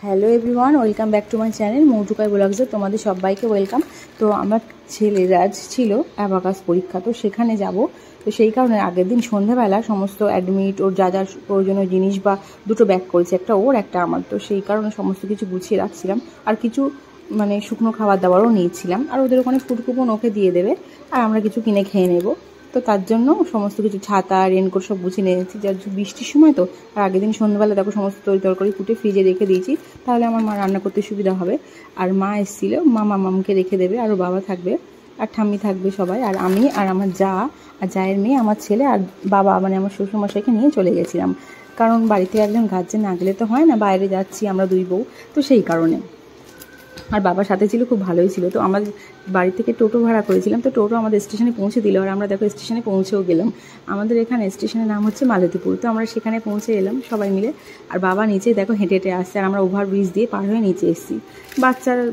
Hello everyone, welcome back to my channel Moutukai ব্লগসে তোমাদের সবাইকে ওয়েলকাম। তো আমার ছেলের আজ ছিল অ্যাবাকাস পরীক্ষা, তো সেখানে যাব। তো সেই কারণে আগের দিন সন্ধ্যাবেলা সমস্ত অ্যাডমিট, ওর যা যা প্রয়োজনীয় জিনিস বা দুটো ব্যাগ করেছি, একটা ওর একটা আমার। তো সেই কারণে সমস্ত কিছু গুছিয়ে রাখছিলাম, আর কিছু শুকনো খাবার দাবারও নিয়েছিলাম। আর ওদের ওখানে ফুড কুপন ওকে দিয়ে দেবে, আর আমরা কিছু কিনে খেয়ে নেব। তো তার জন্য সমস্ত কিছু ছাতা, রেনকোট সব গুছিয়ে নিয়েছি, যার বৃষ্টির সময় তো। আর আগের দিন সন্ধ্যাবেলা দেখো সমস্ত তরকারি কুটে ফ্রিজে রেখে দিয়েছি, তাহলে আমার মা রান্না করতে সুবিধা হবে। আর মা এসেছিল, মা মামাকে রেখে দেবে, আর বাবা থাকবে, আর ঠাম্মি থাকবে সবাই, আর আমি আর আমার যা আর জায়ের মেয়ে, আমার ছেলে আর বাবা, আমার শ্বশুরমশাইকে নিয়ে চলে গেছিলাম। কারণ বাড়িতে একজন গার্জেন না গেলে তো হয় না, বাইরে যাচ্ছি আমরা দুই বউ, তো সেই কারণে। আর বাবার সাথে ছিল, খুব ভালোই ছিল। তো আমাদের বাড়ি থেকে টোটো ভাড়া করেছিলাম, তো টোটো আমাদের স্টেশনে পৌঁছে দিল, আর আমরা দেখো স্টেশনে পৌঁছেও গেলাম। আমাদের এখানে স্টেশনের নাম হচ্ছে মালতীপুর। তো আমরা সেখানে পৌঁছে এলাম সবাই মিলে। আর বাবা নিচে দেখো হেঁটে হেঁটে আসছে, আর আমরা ওভারব্রিজ দিয়ে পার হয়ে নিচে এসেছি।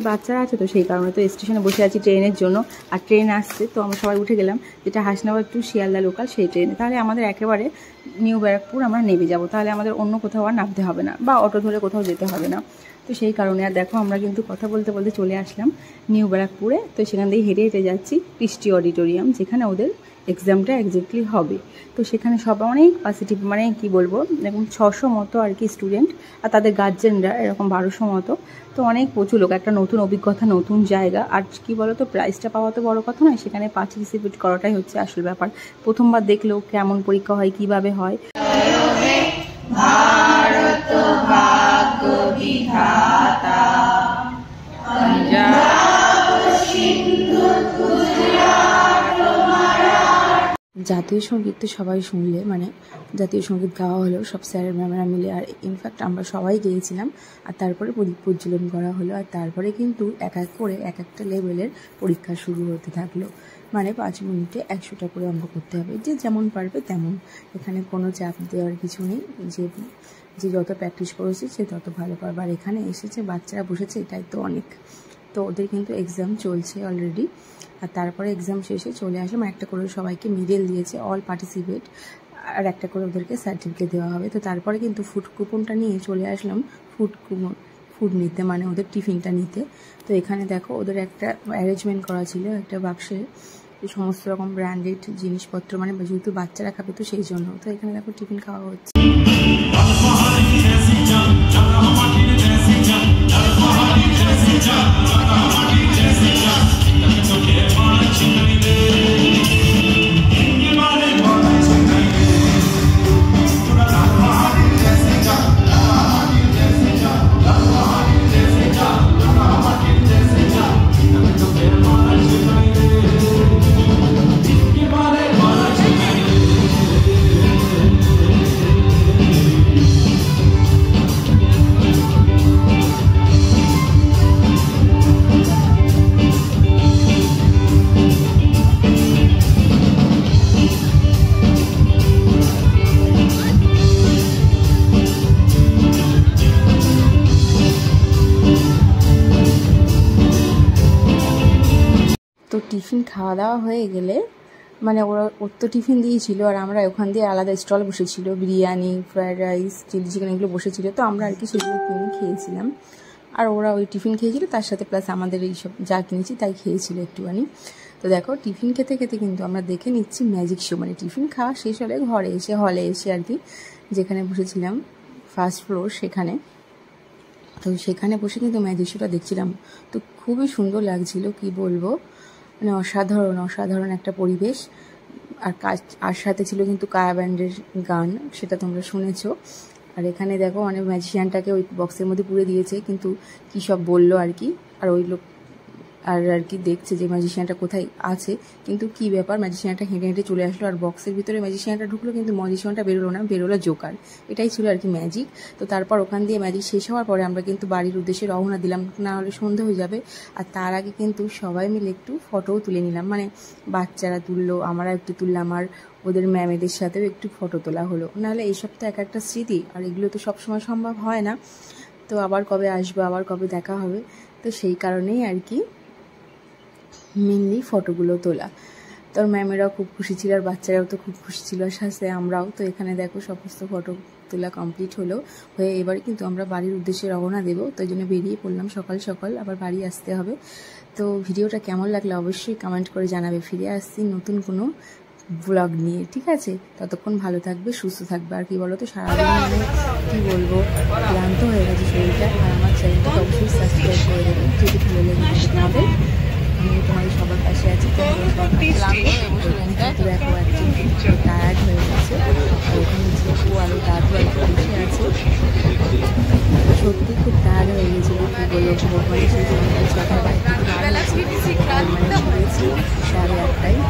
বাচ্চারা আছে, তো সেই কারণে তো স্টেশনে বসে আছি ট্রেনের জন্য। আর ট্রেন আসছে, তো আমরা সবাই উঠে গেলাম, যেটা হাসনাবাদ টু শিয়ালদা লোকাল, সেই ট্রেনে। তাহলে আমাদের একেবারে নিউ ব্যারাকপুর আমরা নেমে যাব, তাহলে আমাদের অন্য কোথাও আর নামতে হবে না, বা অটো ধরে কোথাও যেতে হবে না। তো সেই কারণে আর দেখো আমরা কিন্তু কথা বলতে বলতে চলে আসলাম নিউ ব্যারাকপুরে। তো সেখান থেকে হেঁটে হেঁটে যাচ্ছি কৃষ্টি অডিটোরিয়াম, যেখানে ওদের এক্সামটা এক্স্যাক্টলি হবে। তো সেখানে সব অনেক পজিটিভ, কি বলবো, এরকম 600 মতো আর কি স্টুডেন্ট, আর তাদের গার্জেনরা এরকম 1200 মতো। তো অনেক প্রচুর লোক, একটা নতুন অভিজ্ঞতা, নতুন জায়গা। আর কি বলো তো, প্রাইসটা পাওয়া তো বড় কথা নয়, সেখানে পার্টিসিপেট করাটাই হচ্ছে আসল ব্যাপার। প্রথমবার দেখলেও কেমন পরীক্ষা হয়, কিভাবে হয়। ভারত ভাগ্য বিধাতা, জাতীয় সঙ্গীত তো সবাই শুনলে, জাতীয় সঙ্গীত গাওয়া হলো সব স্যার ম্যামেরা মিলে, আর ইনফ্যাক্ট আমরা সবাই গিয়েছিলাম। আর তারপরে প্রদীপ প্রজ্বলন করা হলো, আর তারপরে কিন্তু এক এক করে এক একটা লেভেলের পরীক্ষা শুরু হতে থাকলো। 5 মিনিটে 100টা করে অঙ্ক করতে হবে, যে যেমন পারবে তেমন। এখানে কোনো চাপ দেওয়ার কিছু নেই, যে যত প্র্যাকটিস করেছে সে তত ভালো পারবে। আর এখানে এসেছে বাচ্চারা বসেছে, এটাই তো অনেক। তো ওদের কিন্তু এক্সাম চলছে অলরেডি, আর তারপরে এক্সাম শেষে চলে আসলাম। একটা করে সবাইকে মেডেল দিয়েছে, অল পার্টিসিপেট, আর একটা করে ওদেরকে সার্টিফিকেট দেওয়া হবে। তো তারপরে কিন্তু ফুড কুপনটা নিয়ে চলে আসলাম ফুড নিতে, ওদের টিফিনটা নিতে। তো এখানে দেখো ওদের একটা অ্যারেঞ্জমেন্ট করা ছিল একটা বাক্সে, সমস্ত রকম ব্র্যান্ডেড জিনিসপত্র, যেহেতু বাচ্চারা খাবে তো সেই জন্য। তো এখানে দেখো টিফিন খাওয়া হচ্ছে। তো টিফিন খাওয়া দাওয়া হয়ে গেলে, ওর তো টিফিন দিয়েছিল, আর আমরা ওখান দিয়ে আলাদা স্টল বসেছিল, biryani, fried rice, chilli chicken, এগুলো বসেছিল। তো আমরা আর কি সেগুলো কিনে খেয়েছিলাম, আর ওরা ওই টিফিন খেয়েছিল, তার সাথে প্লাস আমাদের এইসব যা কিনেছি তাই খেয়েছিল একটুখানি। তো দেখো টিফিন খেতে খেতে কিন্তু আমরা দেখে নিচ্ছি ম্যাজিক শো। টিফিন খাওয়া শেষ হলে হলে এসে আর কি, যেখানে বসেছিলাম ফার্স্ট ফ্লোর সেখানে। তো সেখানে বসে কিন্তু ম্যাজিক শোটা দেখছিলাম। তো খুবই সুন্দর লাগছিল, কি বলবো, অসাধারণ একটা পরিবেশ। আর সাথে ছিল কিন্তু কায়া ব্যান্ডের গান, সেটা তোমরা শুনেছো। আর এখানে দেখো অনেক ম্যাজিশিয়ানটাকে ওই বক্সের মধ্যে পুরে দিয়েছে, কিন্তু কী সব বললো আর কি। আর ওই লোক আর কি দেখছে যে ম্যাজিশিয়ানটা কোথায় আছে, কিন্তু কি ব্যাপার, ম্যাজিশিয়ানটা হেঁটে হেঁটে চলে আসলো, আর বক্সের ভিতরে ম্যাজিশিয়ানটা ঢুকলো, কিন্তু ম্যাজিশিয়ানটা বেরোলো না, বেরোলো জোকার। এটাই ছিল আর কি ম্যাজিক। তো তারপর ওখান দিয়ে ম্যাজিক শেষ হওয়ার পরে আমরা কিন্তু বাড়ির উদ্দেশ্যে রওনা দিলাম, না হলে সন্ধে হয়ে যাবে। আর তার আগে কিন্তু সবাই মিলে একটু ফটোও তুলে নিলাম, বাচ্চারা তুললো, আমরা একটু তুললাম, আর ওদের ম্যামেদের সাথেও একটু ফটো তোলা হলো। নাহলে এইসব তো এক একটা স্মৃতি, আর এগুলো তো সবসময় সম্ভব হয় না। তো আবার কবে আসবো, আবার কবে দেখা হবে, তো সেই কারণেই আর কি মেনলি ফটোগুলো তোলা। তোর ম্যামেরাও খুব খুশি ছিল, আর বাচ্চারাও তো খুব খুশি ছিল, আর সাথে আমরাও। তো এখানে দেখো সমস্ত ফটো তোলা কমপ্লিট হয়ে এবার কিন্তু আমরা বাড়ির উদ্দেশ্যে রওনা দেবো। তো এই জন্য বেরিয়ে পড়লাম সকাল সকাল, আবার বাড়ি আসতে হবে। তো ভিডিওটা কেমন লাগলো অবশ্যই কমেন্ট করে জানাবে। ফিরে আসছি নতুন কোনো ব্লগ নিয়ে, ঠিক আছে? ততক্ষণ ভালো থাকবে, সুস্থ থাকবে। আর কি বলো তো, সারাদিন মানে কী বলবো, ক্লান্ত হয়ে গেছে শরীরটা। আর আমার চ্যানেলটাকে অবশ্যই সাবস্ক্রাইব করে দেবে যদি ভালো লেগে থাকে তোমাদের। আমি তোমাদের সবার পাশে আছি। দেখো একজন টায়ার্ড হয়ে গেছে, ওখানে ঝেপু আরও দাদু বসে আছে। সত্যি খুব টায়ার্ড হয়ে গেছিল, কী বলবো, ভোরবেলা সেই সন্ধ্যা 6টার বাইরে ঘুরেছি 8:30।